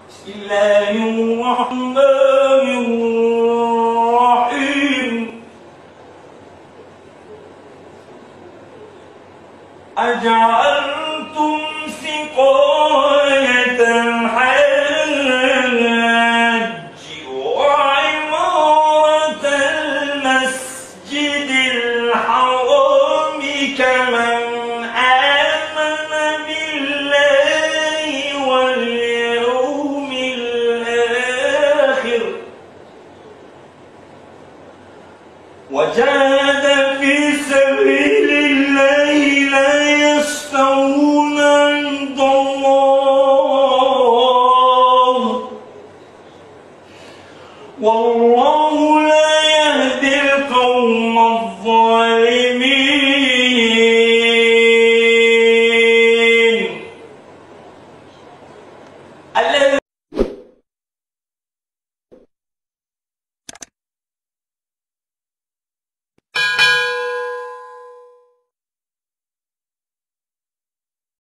بسم الله الرحمن الرحيم. أجعلتم سقاية الحاج وعمارة المسجد الحرام كمن آمن بالله واليوم الآخر وجاهد في سبيل الله لا يستوون عند الله والله